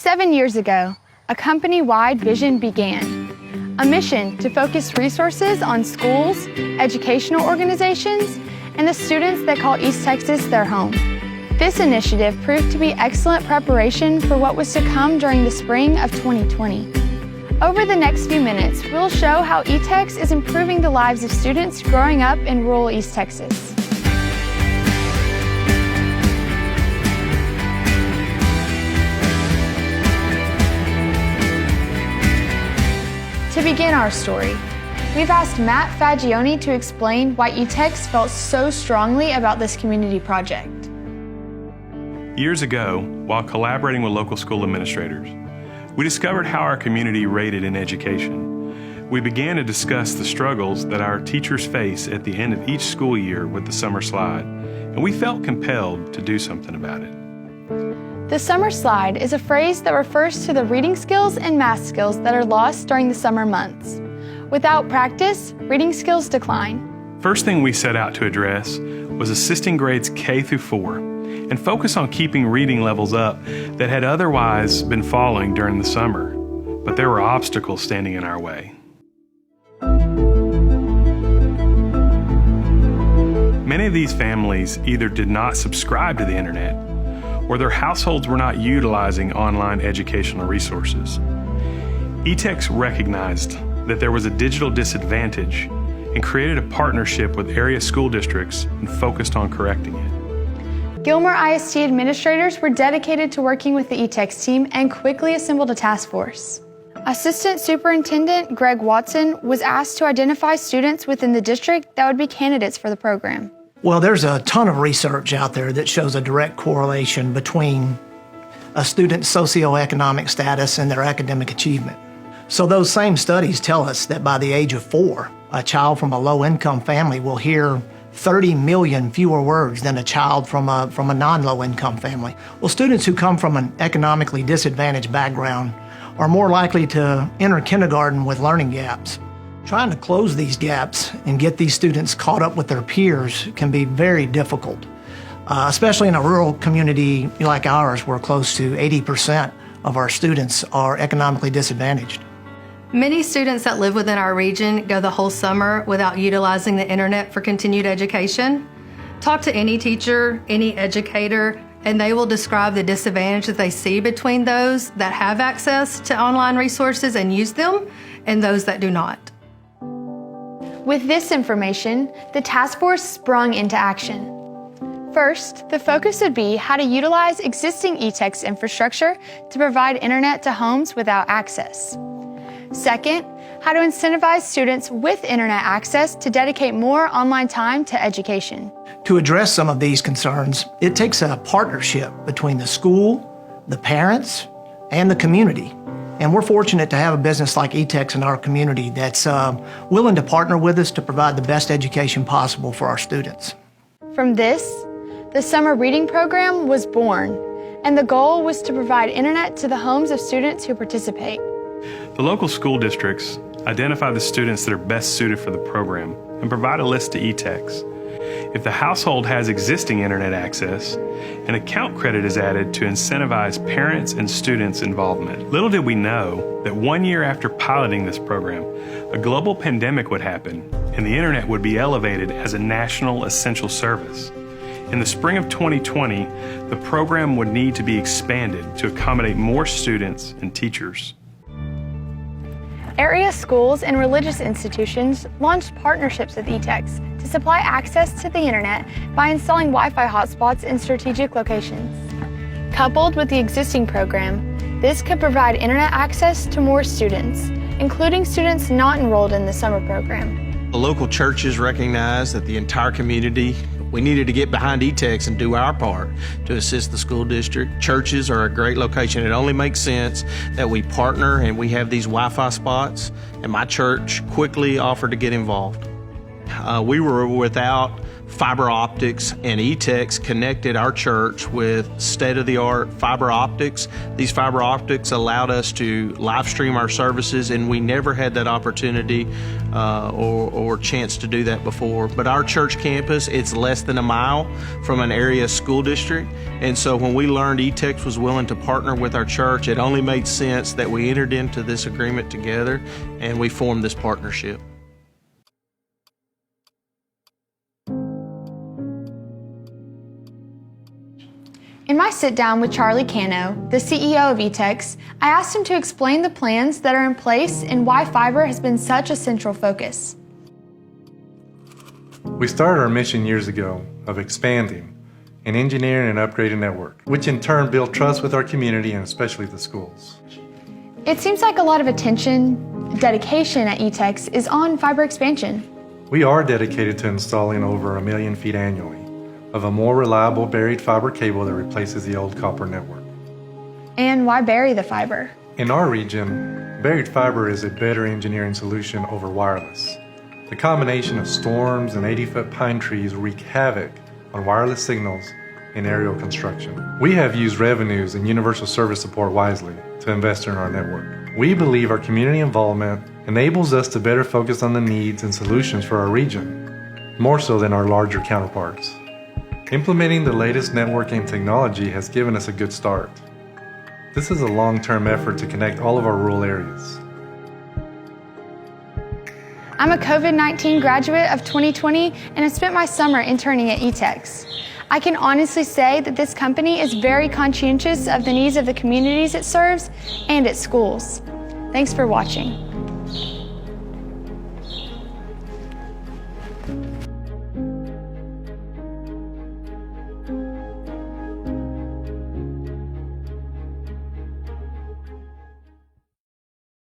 7 years ago, a company-wide vision began, a mission to focus resources on schools, educational organizations, and the students that call East Texas their home. This initiative proved to be excellent preparation for what was to come during the spring of 2020. Over the next few minutes, we'll show how Etex is improving the lives of students growing up in rural East Texas. To begin our story, we've asked Matt Fagioni to explain why Etex felt so strongly about this community project. Years ago, while collaborating with local school administrators, we discovered how our community rated in education. We began to discuss the struggles that our teachers face at the end of each school year with the summer slide, and we felt compelled to do something about it. The summer slide is a phrase that refers to the reading skills and math skills that are lost during the summer months. Without practice, reading skills decline. First thing we set out to address was assisting grades K through 4 and focus on keeping reading levels up that had otherwise been falling during the summer, but there were obstacles standing in our way. Many of these families either did not subscribe to the internet or their households were not utilizing online educational resources. Etex recognized that there was a digital disadvantage and created a partnership with area school districts and focused on correcting it. Gilmer ISD administrators were dedicated to working with the Etex team and quickly assembled a task force. Assistant Superintendent Greg Watson was asked to identify students within the district that would be candidates for the program. Well, there's a ton of research out there that shows a direct correlation between a student's socioeconomic status and their academic achievement. So those same studies tell us that by the age of 4, a child from a low-income family will hear 30 million fewer words than a child from a non-low-income family. Well, students who come from an economically disadvantaged background are more likely to enter kindergarten with learning gaps. Trying to close these gaps and get these students caught up with their peers can be very difficult, especially in a rural community like ours where close to 80% of our students are economically disadvantaged. Many students that live within our region go the whole summer without utilizing the internet for continued education. Talk to any teacher, any educator, and they will describe the disadvantage that they see between those that have access to online resources and use them and those that do not. With this information, the task force sprung into action. First, the focus would be how to utilize existing Etex infrastructure to provide internet to homes without access. Second, how to incentivize students with internet access to dedicate more online time to education. To address some of these concerns, it takes a partnership between the school, the parents, and the community. And we're fortunate to have a business like Etex in our community that's willing to partner with us to provide the best education possible for our students. From this, the summer reading program was born, and the goal was to provide internet to the homes of students who participate. The local school districts identify the students that are best suited for the program and provide a list to Etex. If the household has existing internet access, an account credit is added to incentivize parents and students' involvement. Little did we know that 1 year after piloting this program, a global pandemic would happen and the internet would be elevated as a national essential service. In the spring of 2020, the program would need to be expanded to accommodate more students and teachers. Area schools and religious institutions launched partnerships with Etex to supply access to the internet by installing Wi-Fi hotspots in strategic locations. Coupled with the existing program, this could provide internet access to more students, including students not enrolled in the summer program. The local churches recognized that the entire community, we needed to get behind Etex and do our part to assist the school district. Churches are a great location. It only makes sense that we partner and we have these Wi-Fi spots, and my church quickly offered to get involved. We were without fiber optics, and Etex connected our church with state-of-the-art fiber optics. These fiber optics allowed us to live stream our services, and we never had that opportunity or chance to do that before. But our church campus, it's less than a mile from an area school district, and so when we learned Etex was willing to partner with our church, it only made sense that we entered into this agreement together and we formed this partnership. In my sit-down with Charlie Cano, the CEO of Etex, I asked him to explain the plans that are in place and why fiber has been such a central focus. We started our mission years ago of expanding and engineering and upgrading network, which in turn built trust with our community and especially the schools. It seems like a lot of attention, dedication at Etex is on fiber expansion. We are dedicated to installing over 1 million feet annually of a more reliable buried fiber cable that replaces the old copper network. And why bury the fiber? In our region, buried fiber is a better engineering solution over wireless. The combination of storms and 80-foot pine trees wreak havoc on wireless signals in aerial construction. We have used revenues and universal service support wisely to invest in our network. We believe our community involvement enables us to better focus on the needs and solutions for our region, more so than our larger counterparts. Implementing the latest networking technology has given us a good start. This is a long-term effort to connect all of our rural areas. I'm a COVID-19 graduate of 2020 and I spent my summer interning at Etex. I can honestly say that this company is very conscientious of the needs of the communities it serves and its schools. Thanks for watching.